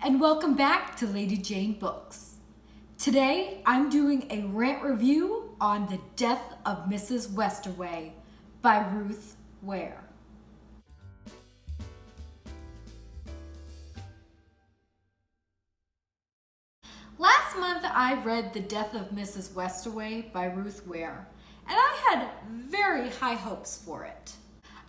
and welcome back to Lady Jane Books. Today I'm doing a rant review on The Death of Mrs. Westerway by Ruth Ware. Last month I read The Death of Mrs. Westerway by Ruth Ware, and I had very high hopes for it.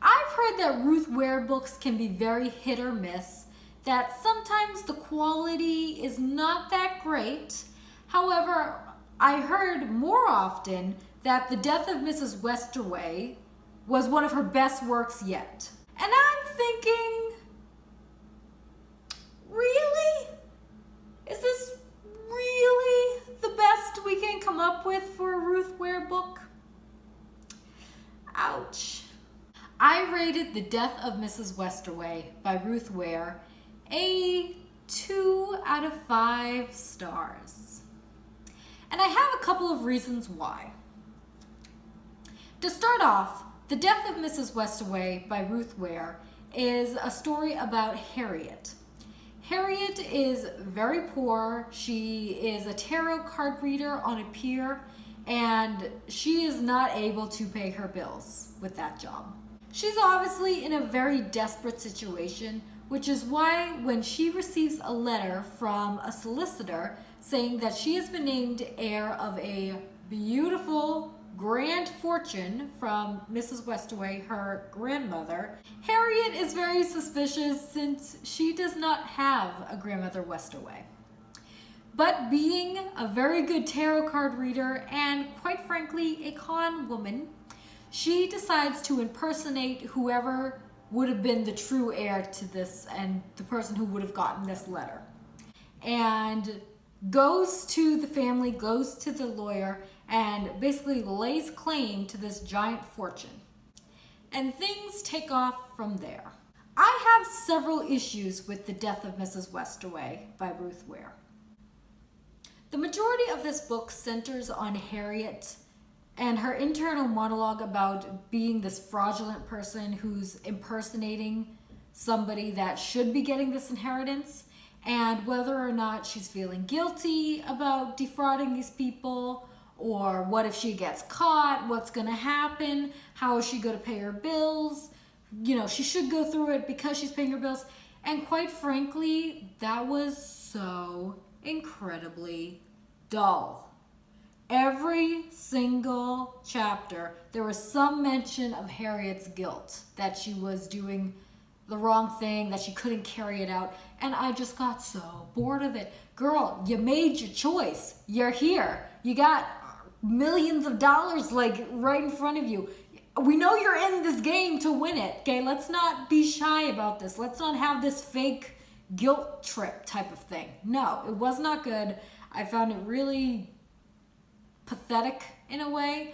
I've heard that Ruth Ware books can be very hit or miss, that sometimes the quality is not that great. However, I heard more often that The Death of Mrs. Westerway was one of her best works yet. And I'm thinking, really? Is this really the best we can come up with for a Ruth Ware book? Ouch. I rated The Death of Mrs. Westerway by Ruth Ware a 2 out of 5 stars. And I have a couple of reasons why. To start off, The Death of Mrs. Westerway by Ruth Ware is a story about Harriet. Harriet is very poor. She is a tarot card reader on a pier, and she is not able to pay her bills with that job. She's obviously in a very desperate situation, which is why when she receives a letter from a solicitor saying that she has been named heir of a beautiful grand fortune from Mrs. Westerway, her grandmother, Harriet is very suspicious since she does not have a grandmother Westerway. But being a very good tarot card reader and quite frankly a con woman, she decides to impersonate whoever would have been the true heir to this and the person who would have gotten this letter. And goes to the family, goes to the lawyer, and basically lays claim to this giant fortune. And things take off from there. I have several issues with The Death of Mrs. Westerway by Ruth Ware. The majority of this book centers on Harriet and her internal monologue about being this fraudulent person who's impersonating somebody that should be getting this inheritance, and whether or not she's feeling guilty about defrauding these people, or what if she gets caught, what's gonna happen, how is she gonna pay her bills, she should go through it because she's paying her bills. And quite frankly, that was so incredibly dull. Every single chapter, there was some mention of Harriet's guilt, that she was doing the wrong thing, that she couldn't carry it out, and I just got so bored of it. Girl, you made your choice. You're here. You got millions of dollars right in front of you. We know you're in this game to win it, okay? Let's not be shy about this. Let's not have this fake guilt trip type of thing. No, it was not good. I found it really pathetic in a way.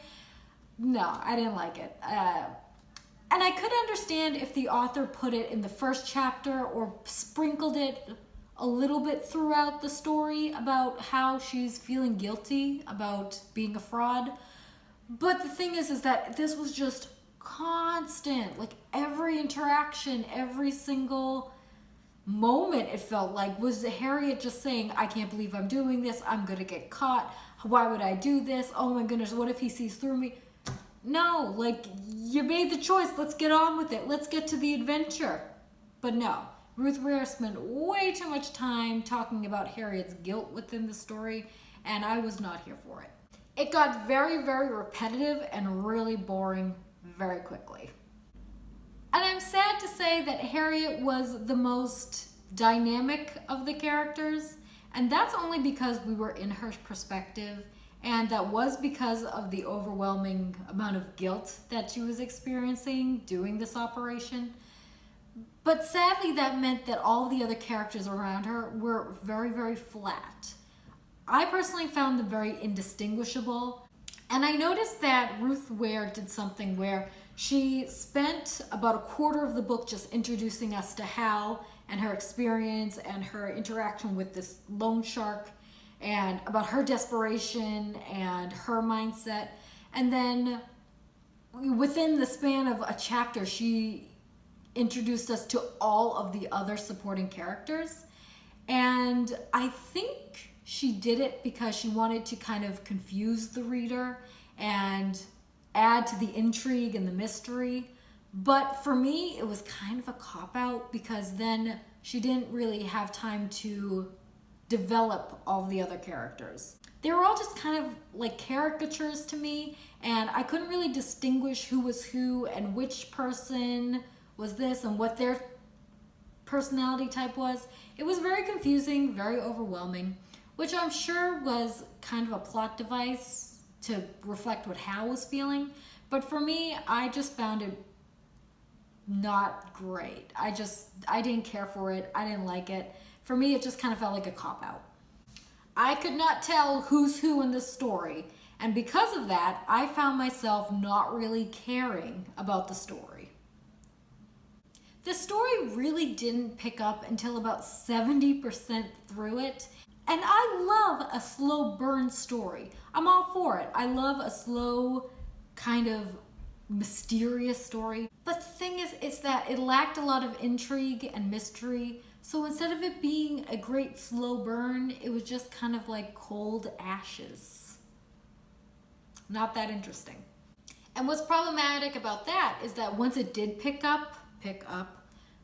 No, I didn't like it. And I could understand if the author put it in the first chapter or sprinkled it a little bit throughout the story about how she's feeling guilty about being a fraud. But the thing is that this was just constant. Every interaction, every single moment, it felt like, was Harriet just saying, I can't believe I'm doing this. I'm gonna get caught. Why would I do this? Oh my goodness, what if he sees through me? No, you made the choice. Let's get on with it. Let's get to the adventure. But no, Ruth Ware spent way too much time talking about Harriet's guilt within the story, and I was not here for it. It got very, very repetitive and really boring very quickly. And I'm sad to say that Harriet was the most dynamic of the characters, and that's only because we were in her perspective, and that was because of the overwhelming amount of guilt that she was experiencing doing this operation. But sadly, that meant that all the other characters around her were very, very flat. I personally found them very indistinguishable, and I noticed that Ruth Ware did something where she spent about a quarter of the book just introducing us to Hal and her experience and her interaction with this loan shark and about her desperation and her mindset. And then within the span of a chapter, she introduced us to all of the other supporting characters. And I think she did it because she wanted to kind of confuse the reader and add to the intrigue and the mystery. But for me, it was kind of a cop-out because then she didn't really have time to develop all the other characters. They were all just kind of like caricatures to me, and I couldn't really distinguish who was who and which person was this and what their personality type was. It was very confusing, very overwhelming, which I'm sure was kind of a plot device to reflect what Hal was feeling. But for me, I just found it not great. I didn't care for it. I didn't like it. For me, it just kind of felt like a cop-out. I could not tell who's who in this story, and because of that, I found myself not really caring about the story. The story really didn't pick up until about 70% through it, and I love a slow burn story. I'm all for it. I love a slow, kind of mysterious story. But the thing is that it lacked a lot of intrigue and mystery. So instead of it being a great slow burn, it was just kind of like cold ashes. Not that interesting. And what's problematic about that is that once it did pick up,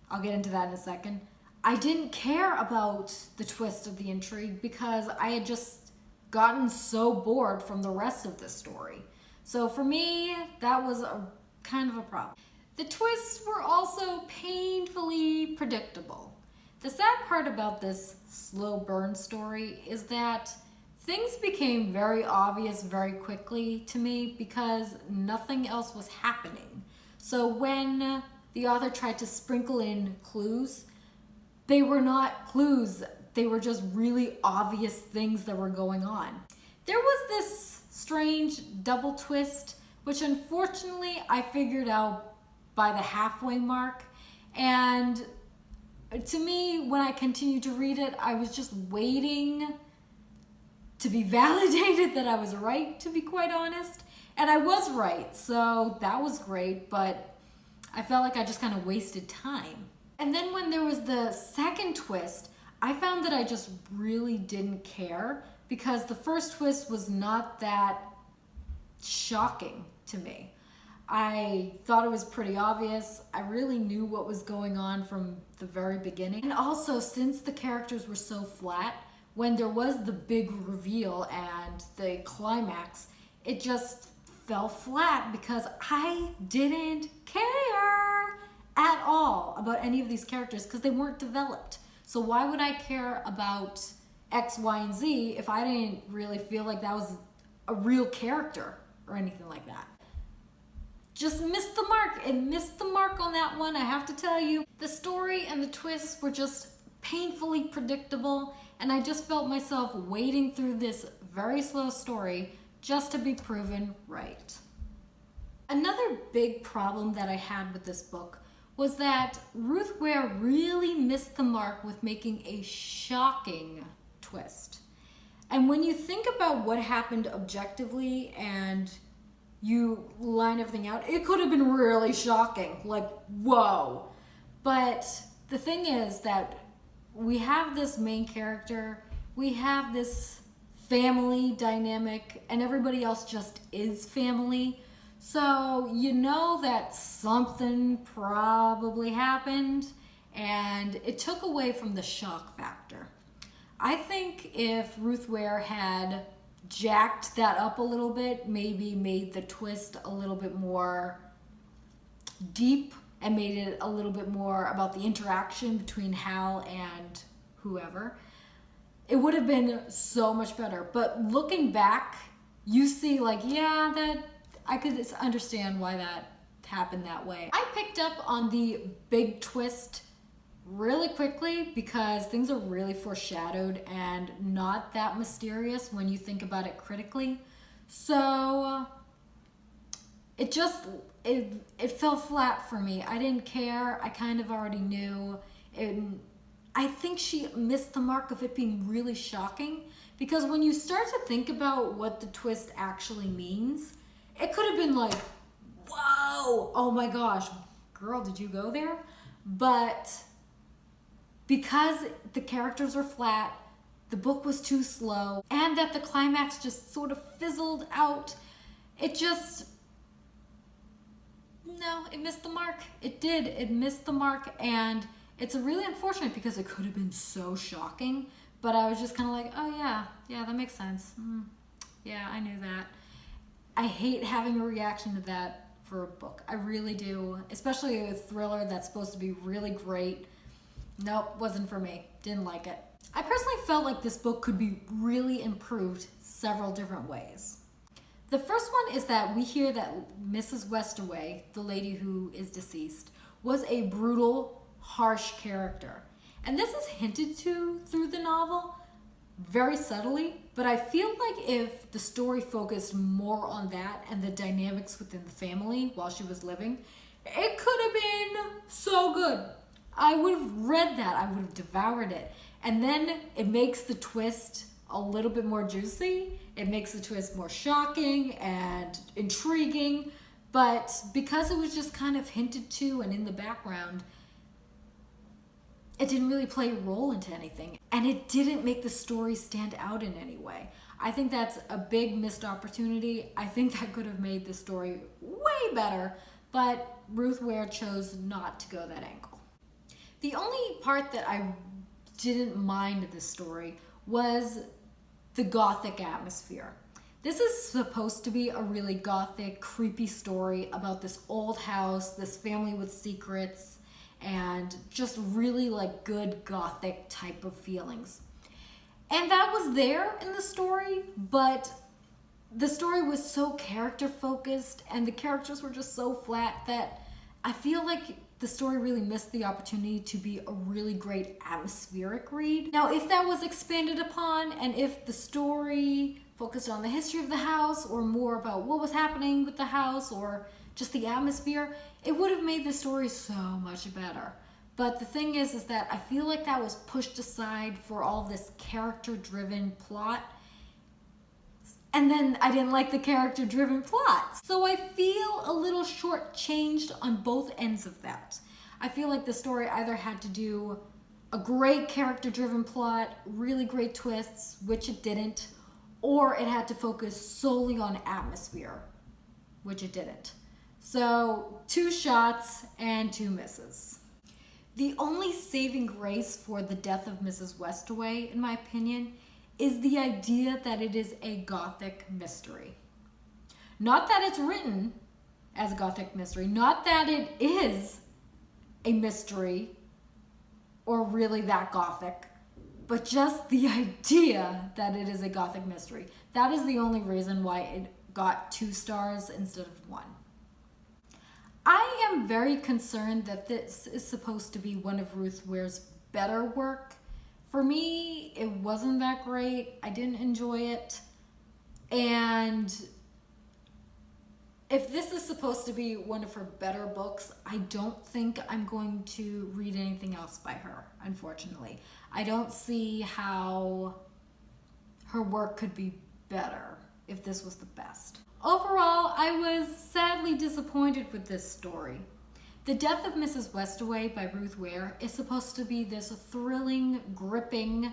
I'll get into that in a second, I didn't care about the twist of the intrigue because I had just gotten so bored from the rest of the story. So for me, that was a kind of a problem. The twists were also painfully predictable. The sad part about this slow burn story is that things became very obvious very quickly to me because nothing else was happening. So when the author tried to sprinkle in clues, they were not clues. They were just really obvious things that were going on. There was this strange double twist, which unfortunately I figured out by the halfway mark. And to me, when I continued to read it, I was just waiting to be validated that I was right, to be quite honest. And I was right, so that was great, but I felt like I just kind of wasted time. And then when there was the second twist, I found that I just really didn't care because the first twist was not that shocking to me. I thought it was pretty obvious. I really knew what was going on from the very beginning. And also, since the characters were so flat, when there was the big reveal and the climax, it just fell flat because I didn't care at all about any of these characters because they weren't developed. So why would I care about X, Y, and Z if I didn't really feel like that was a real character or anything like that? Just missed the mark. It missed the mark on that one, I have to tell you. The story and the twists were just painfully predictable, and I just felt myself wading through this very slow story just to be proven right. Another big problem that I had with this book was that Ruth Ware really missed the mark with making a shocking twist. And when you think about what happened objectively and you line everything out, it could have been really shocking, like, whoa. But the thing is that we have this main character, we have this family dynamic, and everybody else just is family. So you know that something probably happened, and it took away from the shock factor. I think if Ruth Ware had jacked that up a little bit, maybe made the twist a little bit more deep and made it a little bit more about the interaction between Hal and whoever, it would have been so much better. But looking back, you see like, yeah, that I could understand why that happened that way. I picked up on the big twist really quickly because things are really foreshadowed and not that mysterious when you think about it critically. So it fell flat for me. I didn't care. I kind of already knew. I think she missed the mark of it being really shocking because when you start to think about what the twist actually means, it could have been like, whoa, oh my gosh, girl, did you go there? But because the characters were flat, the book was too slow, and that the climax just sort of fizzled out. It just, no, it missed the mark. It did. It missed the mark, and it's really unfortunate because it could have been so shocking, but I was just kind of like, oh yeah, that makes sense. Yeah, I knew that. I hate having a reaction to that for a book. I really do, especially a thriller that's supposed to be really great. Nope, wasn't for me. Didn't like it. I personally felt like this book could be really improved several different ways. The first one is that we hear that Mrs. Westerway, the lady who is deceased, was a brutal, harsh character. And this is hinted to through the novel very subtly, but I feel like if the story focused more on that and the dynamics within the family while she was living, it could have been so good. I would have read that. I would have devoured it. And then it makes the twist a little bit more juicy. It makes the twist more shocking and intriguing. But because it was just kind of hinted to and in the background, it didn't really play a role into anything. And it didn't make the story stand out in any way. I think that's a big missed opportunity. I think that could have made the story way better, but Ruth Ware chose not to go that angle. The only part that I didn't mind of this story was the gothic atmosphere. This is supposed to be a really gothic, creepy story about this old house, this family with secrets, and just really like good gothic type of feelings. And that was there in the story, but the story was so character focused and the characters were just so flat that I feel like the story really missed the opportunity to be a really great atmospheric read. Now, if that was expanded upon and if the story focused on the history of the house or more about what was happening with the house or just the atmosphere, it would have made the story so much better. But the thing is that I feel like that was pushed aside for all this character-driven plot. And then I didn't like the character-driven plot. So I feel a little shortchanged on both ends of that. I feel like the story either had to do a great character-driven plot, really great twists, which it didn't, or it had to focus solely on atmosphere, which it didn't. So 2 shots and 2 misses. The only saving grace for The Death of Mrs. Westerway, in my opinion, is the idea that it is a gothic mystery. Not that it's written as a gothic mystery, not that it is a mystery or really that gothic, but just the idea that it is a gothic mystery. That is the only reason why it got 2 stars instead of 1. I am very concerned that this is supposed to be one of Ruth Ware's better work. For me, it wasn't that great. I didn't enjoy it. And if this is supposed to be one of her better books, I don't think I'm going to read anything else by her, unfortunately. I don't see how her work could be better if this was the best. Overall, I was sadly disappointed with this story. The Death of Mrs. Westerway by Ruth Ware is supposed to be this thrilling, gripping,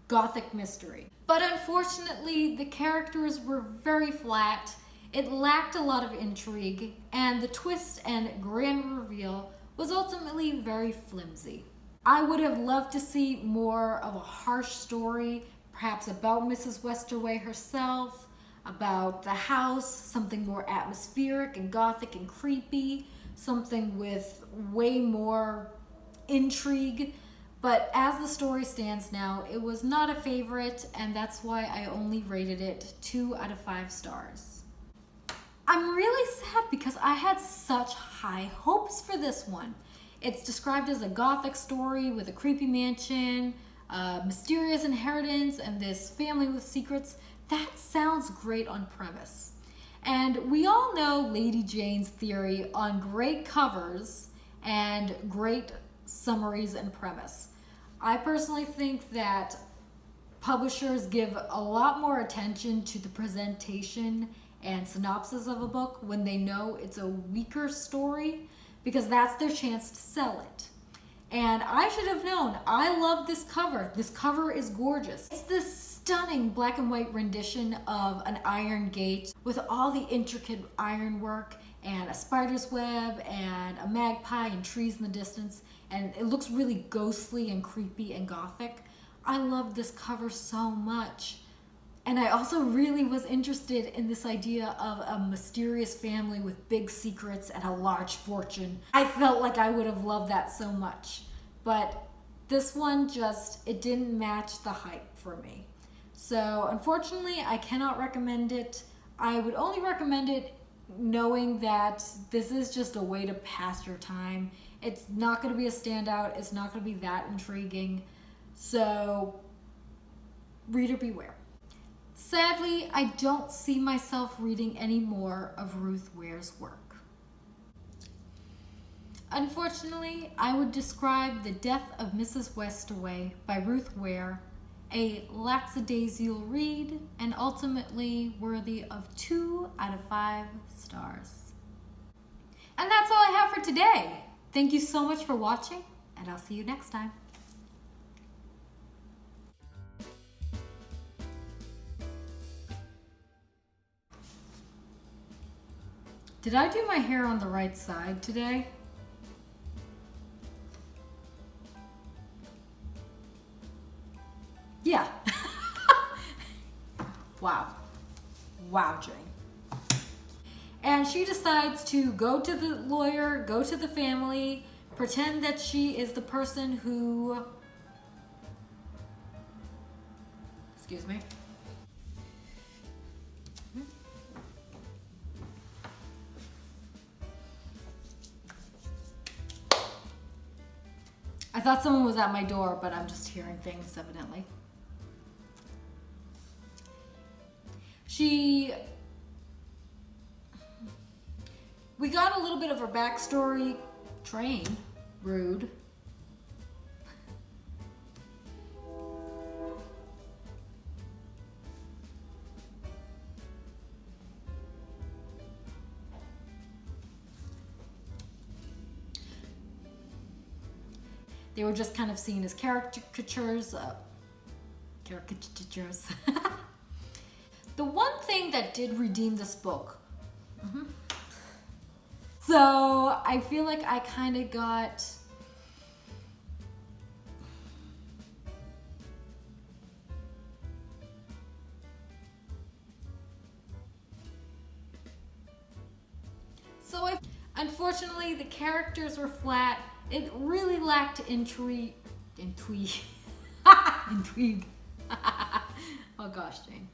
gothic mystery. But unfortunately, the characters were very flat, it lacked a lot of intrigue, and the twist and grand reveal was ultimately very flimsy. I would have loved to see more of a harsh story, perhaps about Mrs. Westerway herself, about the house, something more atmospheric and gothic and creepy, something with way more intrigue. But as the story stands now, it was not a favorite, and that's why I only rated it 2 out of 5 stars. I'm really sad because I had such high hopes for this one. It's described as a gothic story with a creepy mansion, mysterious inheritance, and this family with secrets. That sounds great on premise. And we all know Lady Jane's theory on great covers and great summaries and premise. I personally think that publishers give a lot more attention to the presentation and synopsis of a book when they know it's a weaker story, because that's their chance to sell it. And I should have known. I love this cover. This cover is gorgeous. It's this stunning black and white rendition of an iron gate with all the intricate ironwork and a spider's web and a magpie and trees in the distance. And it looks really ghostly and creepy and gothic. I love this cover so much. And I also really was interested in this idea of a mysterious family with big secrets and a large fortune. I felt like I would have loved that so much. But this one it didn't match the hype for me. So unfortunately, I cannot recommend it. I would only recommend it knowing that this is just a way to pass your time. It's not going to be a standout. It's not going to be that intriguing. So reader beware. Sadly, I don't see myself reading any more of Ruth Ware's work. Unfortunately, I would describe The Death of Mrs. Westerway by Ruth Ware a lackadaisical read and ultimately worthy of 2 out of 5 stars. And that's all I have for today. Thank you so much for watching, and I'll see you next time. Did I do my hair on the right side today? Yeah. Wow. Wow, Jane. And she decides to go to the lawyer, go to the family, pretend that she is the person who... Excuse me. I thought someone was at my door, but I'm just hearing things, evidently. We got a little bit of her backstory. Train. Rude. They were just kind of seen as caricatures. The one thing that did redeem this book. So I feel like I kind of got... Unfortunately, the characters were flat. It really lacked intrigue. Intrigue. Oh gosh, Jane.